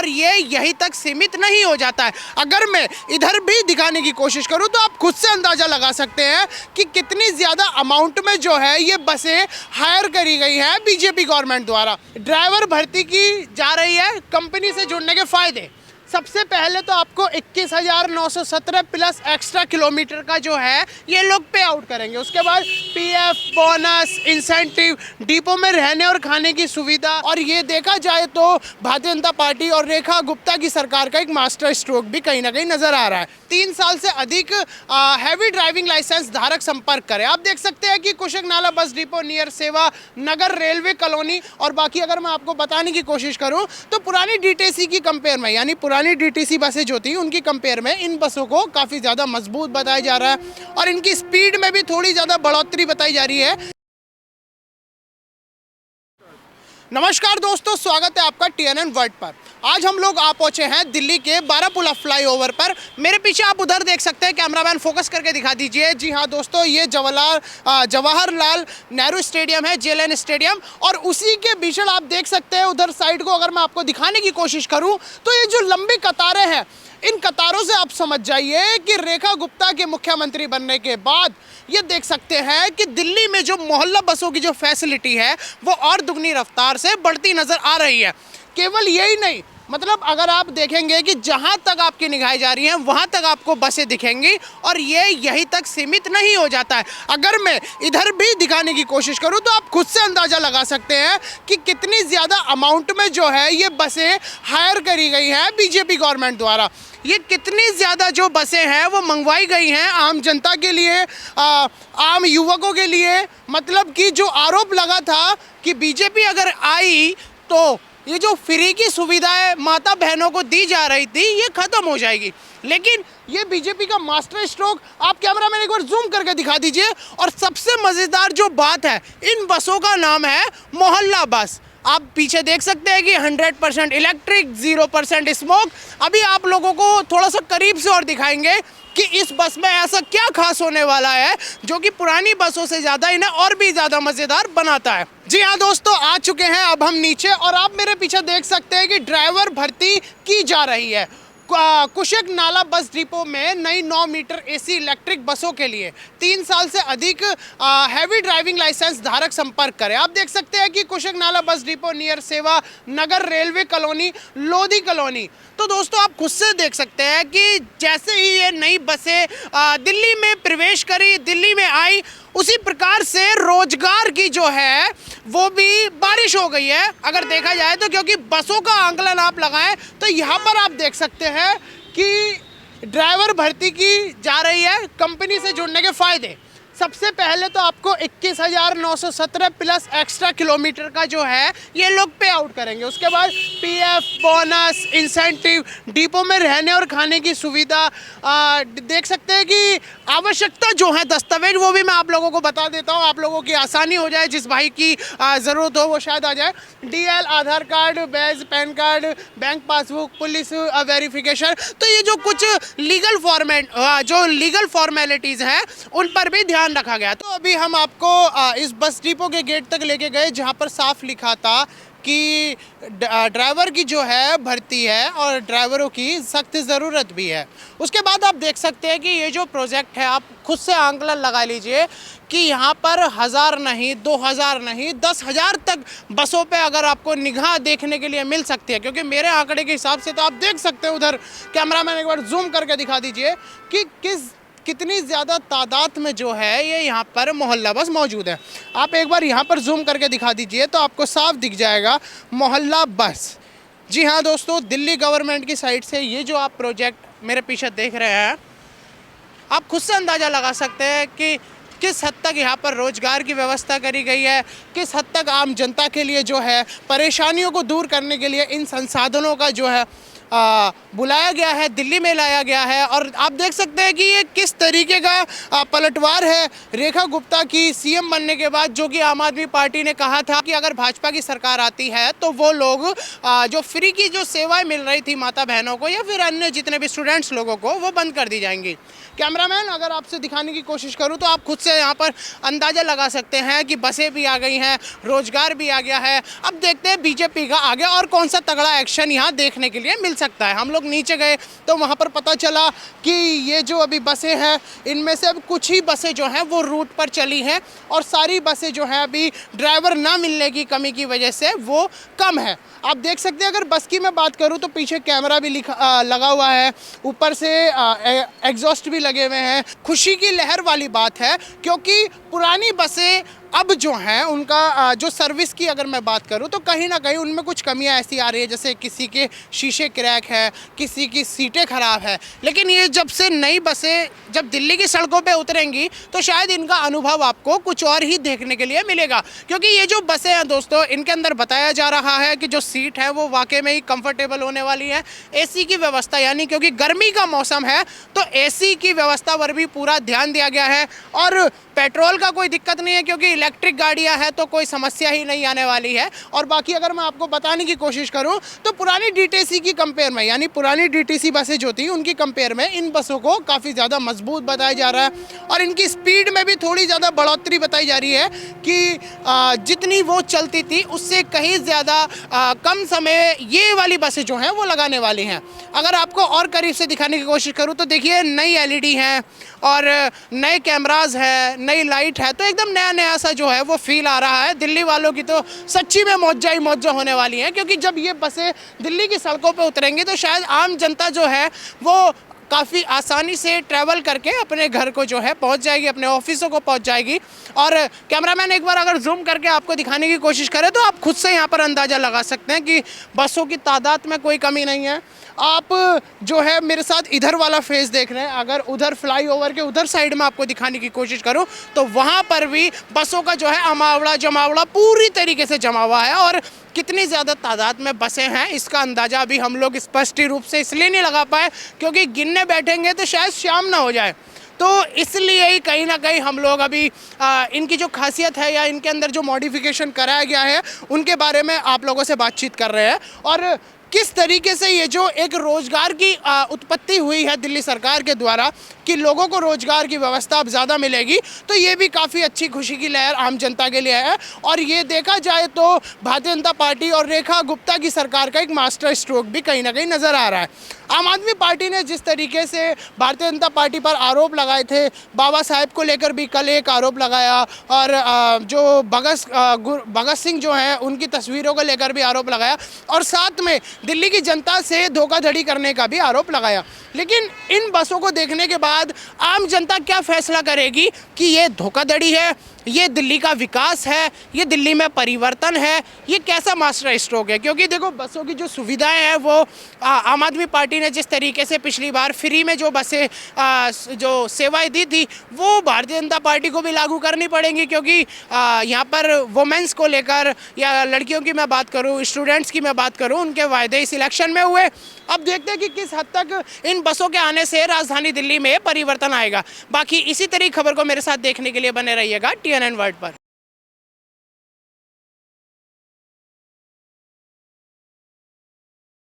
और ये यहीं तक सीमित नहीं हो जाता है। अगर मैं इधर भी दिखाने की कोशिश करूं तो आप खुद से अंदाज़ा लगा सकते हैं कि कितनी ज़्यादा अमाउंट में जो है ये बसें हायर करी गई हैं बीजेपी गवर्नमेंट द्वारा। ड्राइवर भर्ती की जा रही है, कंपनी से जुड़ने के फ़ायदे। सबसे पहले तो आपको 21,917 प्लस एक्स्ट्रा किलोमीटर का जो है ये लोग पे आउट करेंगे। उसके बाद पीएफ, बोनस, इंसेंटिव, डिपो में रहने और खाने की सुविधा। और ये देखा जाए तो भारतीय जनता पार्टी और रेखा गुप्ता की सरकार का एक मास्टर स्ट्रोक भी कहीं ना कहीं नजर आ रहा है। 3 साल से अधिक हैवी ड्राइविंग लाइसेंस धारक संपर्क करें। आप देख सकते हैं कि कुशक नाला बस डिपो नियर सेवा नगर रेलवे कॉलोनी। और बाकी अगर मैं आपको बताने की कोशिश करूं तो पुरानी डीटीसी की कंपेयर में, यानी पुरानी डीटीसी बसें जो थी उनकी कंपेयर में इन बसों को काफ़ी ज़्यादा मजबूत बताया जा रहा है और इनकी स्पीड में भी थोड़ी ज़्यादा बढ़ोतरी बताई जा रही है। नमस्कार दोस्तों, स्वागत है आपका TNN वर्ल्ड पर। आज हम लोग आ पहुंचे हैं दिल्ली के बारापुला फ्लाईओवर पर। मेरे पीछे आप उधर देख सकते हैं, कैमरामैन फोकस करके दिखा दीजिए। जी हाँ दोस्तों, ये जवाहरलाल नेहरू स्टेडियम है, JLN स्टेडियम। और उसी के बीच आप देख सकते हैं उधर साइड को अगर मैं आपको दिखाने की कोशिश करूं तो ये जो लंबी कतारें हैं, इन कतारों से आप समझ जाइए कि रेखा गुप्ता के मुख्यमंत्री बनने के बाद ये देख सकते हैं कि दिल्ली में जो मोहल्ला बसों की जो फैसिलिटी है वो और दुगनी रफ्तार से बढ़ती नज़र आ रही है। केवल यही नहीं, मतलब अगर आप देखेंगे कि जहाँ तक आपकी निगाहें जा रही हैं वहाँ तक आपको बसें दिखेंगी और ये यहीं तक सीमित नहीं हो जाता है। अगर मैं इधर भी दिखाने की कोशिश करूँ तो आप खुद से अंदाज़ा लगा सकते हैं कि कितनी ज़्यादा अमाउंट में जो है ये बसें हायर करी गई हैं बीजेपी गवर्नमेंट द्वारा। ये कितनी ज़्यादा जो बसें हैं वो मंगवाई गई हैं आम जनता के लिए, आम युवकों के लिए। मतलब कि जो आरोप लगा था कि बीजेपी अगर आई तो ये जो फ्री की सुविधाएं माता बहनों को दी जा रही थी ये ख़त्म हो जाएगी, लेकिन ये बीजेपी का मास्टर स्ट्रोक। आप कैमरामैन एक बार जूम करके दिखा दीजिए। और सबसे मज़ेदार जो बात है, इन बसों का नाम है मोहल्ला बस। आप पीछे देख सकते हैं कि 100% इलेक्ट्रिक, 0% स्मोक। अभी आप लोगों को थोड़ा सा करीब से और दिखाएंगे कि इस बस में ऐसा क्या खास होने वाला है जो कि पुरानी बसों से ज़्यादा इन्हें और भी ज़्यादा मज़ेदार बनाता है। जी हाँ दोस्तों, आ चुके हैं अब हम नीचे और आप मेरे पीछे देख सकते हैं कि ड्राइवर भर्ती की जा रही है कुशक नाला बस डिपो में नई 9 मीटर AC इलेक्ट्रिक बसों के लिए 3 साल से अधिक हैवी ड्राइविंग लाइसेंस धारक संपर्क करें। आप देख सकते हैं कि कुशक नाला बस डिपो नियर सेवा नगर रेलवे कॉलोनी, लोधी कॉलोनी। तो दोस्तों आप खुद से देख सकते हैं कि जैसे ही ये नई बसें दिल्ली में प्रवेश करी, दिल्ली में आई, उसी प्रकार से रोजगार की जो है वो भी बारिश हो गई है अगर देखा जाए तो। क्योंकि बसों का आंकलन आप लगाएं तो यहाँ पर आप देख सकते हैं कि ड्राइवर भर्ती की जा रही है, कंपनी से जुड़ने के फ़ायदे। सबसे पहले तो आपको 21,917 प्लस एक्स्ट्रा किलोमीटर का जो है ये लोग पे आउट करेंगे। उसके बाद पीएफ, बोनस, इंसेंटिव, डिपो में रहने और खाने की सुविधा। देख सकते हैं कि आवश्यकता जो है दस्तावेज वो भी मैं आप लोगों को बता देता हूँ, आप लोगों की आसानी हो जाए, जिस भाई की ज़रूरत हो वो शायद आ जाए। DL, Aadhaar card, badge, PAN card, bank passbook, police verification. तो ये जो कुछ लीगल फॉर्मेलिटीज़ हैं उन पर भी ध्यान रखा गया। तो अभी हम आपको इस बस डिपो के गेट तक लेके गए जहां पर साफ लिखा था कि ड्राइवर की जो है भर्ती है और ड्राइवरों की सख्त ज़रूरत भी है। उसके बाद आप देख सकते हैं कि ये जो प्रोजेक्ट है, आप खुद से आंकलन लगा लीजिए कि यहाँ पर 1000 नहीं, 2000 नहीं, 10,000 तक बसों पे अगर आपको निगाह देखने के लिए मिल सकती है। क्योंकि मेरे आंकड़े के हिसाब से तो आप देख सकते हैं, उधर कैमरामैन एक बार जूम करके दिखा दीजिए कि कितनी ज़्यादा तादाद में जो है ये यहाँ पर मोहल्ला बस मौजूद है। आप एक बार यहाँ पर जूम करके दिखा दीजिए तो आपको साफ दिख जाएगा मोहल्ला बस। जी हाँ दोस्तों, दिल्ली गवर्नमेंट की साइड से ये जो आप प्रोजेक्ट मेरे पीछे देख रहे हैं, आप खुद से अंदाज़ा लगा सकते हैं कि किस हद तक यहाँ पर रोज़गार की व्यवस्था करी गई है, किस हद तक आम जनता के लिए जो है परेशानियों को दूर करने के लिए इन संसाधनों का जो है बुलाया गया है, दिल्ली में लाया गया है। और आप देख सकते हैं कि ये किस तरीके का पलटवार है रेखा गुप्ता की सीएम बनने के बाद, जो कि आम आदमी पार्टी ने कहा था कि अगर भाजपा की सरकार आती है तो वो लोग जो फ्री की जो सेवाएं मिल रही थी माता बहनों को या फिर अन्य जितने भी स्टूडेंट्स लोगों को, वो बंद कर दी जाएंगी। कैमरामैन अगर आपसे दिखाने की कोशिश करूं तो आप खुद से यहाँ पर अंदाज़ा लगा सकते हैं कि बसें भी आ गई हैं, रोजगार भी आ गया है। अब देखते हैं बीजेपी का आगे और कौन सा तगड़ा एक्शन यहाँ देखने के लिए मिल सकता है। हम लोग नीचे गए तो वहाँ पर पता चला कि ये जो अभी बसें हैं इनमें से अब कुछ ही बसें जो हैं वो रूट पर चली हैं और सारी बसें जो हैं अभी ड्राइवर ना मिलने की कमी की वजह से वो कम है। आप देख सकते हैं, अगर बस की मैं बात करूं तो पीछे कैमरा भी लगा हुआ है, ऊपर से एग्जॉस्ट भी लगे हुए हैं। खुशी की लहर वाली बात है क्योंकि पुरानी बसें अब जो हैं उनका जो सर्विस की अगर मैं बात करूं तो कहीं ना कहीं उनमें कुछ कमियां ऐसी आ रही है, जैसे किसी के शीशे क्रैक है, किसी की सीटें ख़राब है। लेकिन ये जब से नई बसें जब दिल्ली की सड़कों पे उतरेंगी तो शायद इनका अनुभव आपको कुछ और ही देखने के लिए मिलेगा, क्योंकि ये जो बसें हैं दोस्तों, इनके अंदर बताया जा रहा है कि जो सीट है वो वाकई में ही कंफर्टेबल होने वाली है। एसी की व्यवस्था, यानी क्योंकि गर्मी का मौसम है तो एसी की व्यवस्था पर भी पूरा ध्यान दिया गया है। और पेट्रोल का कोई दिक्कत नहीं है क्योंकि इलेक्ट्रिक गाड़ियां हैं तो कोई समस्या ही नहीं आने वाली है। और बाकी अगर मैं आपको बताने की कोशिश करूं तो पुरानी डीटीसी की कंपेयर में, यानी पुरानी डीटीसी बसें जो थी उनकी कंपेयर में इन बसों को काफ़ी ज़्यादा मजबूत बताया जा रहा है और इनकी स्पीड में भी थोड़ी ज़्यादा बढ़ोतरी बताई जा रही है कि जितनी वो चलती थी उससे कहीं ज़्यादा कम समय ये वाली बसें जो हैं वो लगाने वाली हैं। अगर आपको और करीब से दिखाने की कोशिश करूँ तो देखिए, नई एलईडी हैं और नए कैमराज है, नई लाइट है, तो एकदम नया नया सा जो है वो फील आ रहा है। दिल्ली वालों की तो सच्ची में मौजा ही मौजा होने वाली है, क्योंकि जब ये बसें दिल्ली की सड़कों पे उतरेंगी तो शायद आम जनता जो है वो काफ़ी आसानी से ट्रैवल करके अपने घर को जो है पहुंच जाएगी, अपने ऑफिसों को पहुंच जाएगी। और कैमरामैन एक बार अगर जूम करके आपको दिखाने की कोशिश करें तो आप खुद से यहाँ पर अंदाज़ा लगा सकते हैं कि बसों की तादाद में कोई कमी नहीं है। आप जो है मेरे साथ इधर वाला फेस देख रहे हैं, अगर उधर फ्लाईओवर के उधर साइड में आपको दिखाने की कोशिश करूं तो वहां पर भी बसों का जो है अमावड़ा जमावड़ा पूरी तरीके से जमा हुआ है। और कितनी ज़्यादा तादाद में बसें हैं इसका अंदाज़ा अभी हम लोग स्पष्ट रूप से इसलिए नहीं लगा पाए क्योंकि गिनने बैठेंगे तो शायद शाम ना हो जाए, तो इसलिए ही कहीं ना कहीं हम लोग अभी इनकी जो खासियत है या इनके अंदर जो मॉडिफिकेशन कराया गया है उनके बारे में आप लोगों से बातचीत कर रहे हैं। और किस तरीके से ये जो एक रोज़गार की उत्पत्ति हुई है दिल्ली सरकार के द्वारा कि लोगों को रोज़गार की व्यवस्था अब ज़्यादा मिलेगी, तो ये भी काफ़ी अच्छी खुशी की लहर आम जनता के लिए है। और ये देखा जाए तो भारतीय जनता पार्टी और रेखा गुप्ता की सरकार का एक मास्टर स्ट्रोक भी कहीं ना कहीं नज़र आ रहा है। आम आदमी पार्टी ने जिस तरीके से भारतीय जनता पार्टी पर आरोप लगाए थे, बाबा साहेब को लेकर भी कल एक आरोप लगाया और जो भगत सिंह जो हैं उनकी तस्वीरों को लेकर भी आरोप लगाया और साथ में दिल्ली की जनता से धोखाधड़ी करने का भी आरोप लगाया। लेकिन इन बसों को देखने के बाद आम जनता क्या फैसला करेगी कि ये धोखाधड़ी है, ये दिल्ली का विकास है, ये दिल्ली में परिवर्तन है, ये कैसा मास्टर स्ट्रोक है। क्योंकि देखो, बसों की जो सुविधाएं हैं वो आम आदमी पार्टी ने जिस तरीके से पिछली बार फ्री में जो बसें जो सेवाएं दी थी वो भारतीय जनता पार्टी को भी लागू करनी पड़ेंगी, क्योंकि यहाँ पर वुमेंस को लेकर या लड़कियों की मैं बात करूँ, स्टूडेंट्स की मैं बात करूँ, उनके वायदे इस इलेक्शन में हुए। अब देखते हैं कि किस हद तक इन बसों के आने से राजधानी दिल्ली में परिवर्तन आएगा। बाकी इसी तरह खबर को मेरे साथ देखने के लिए बने रहिएगा TNN वर्ल्ड पर।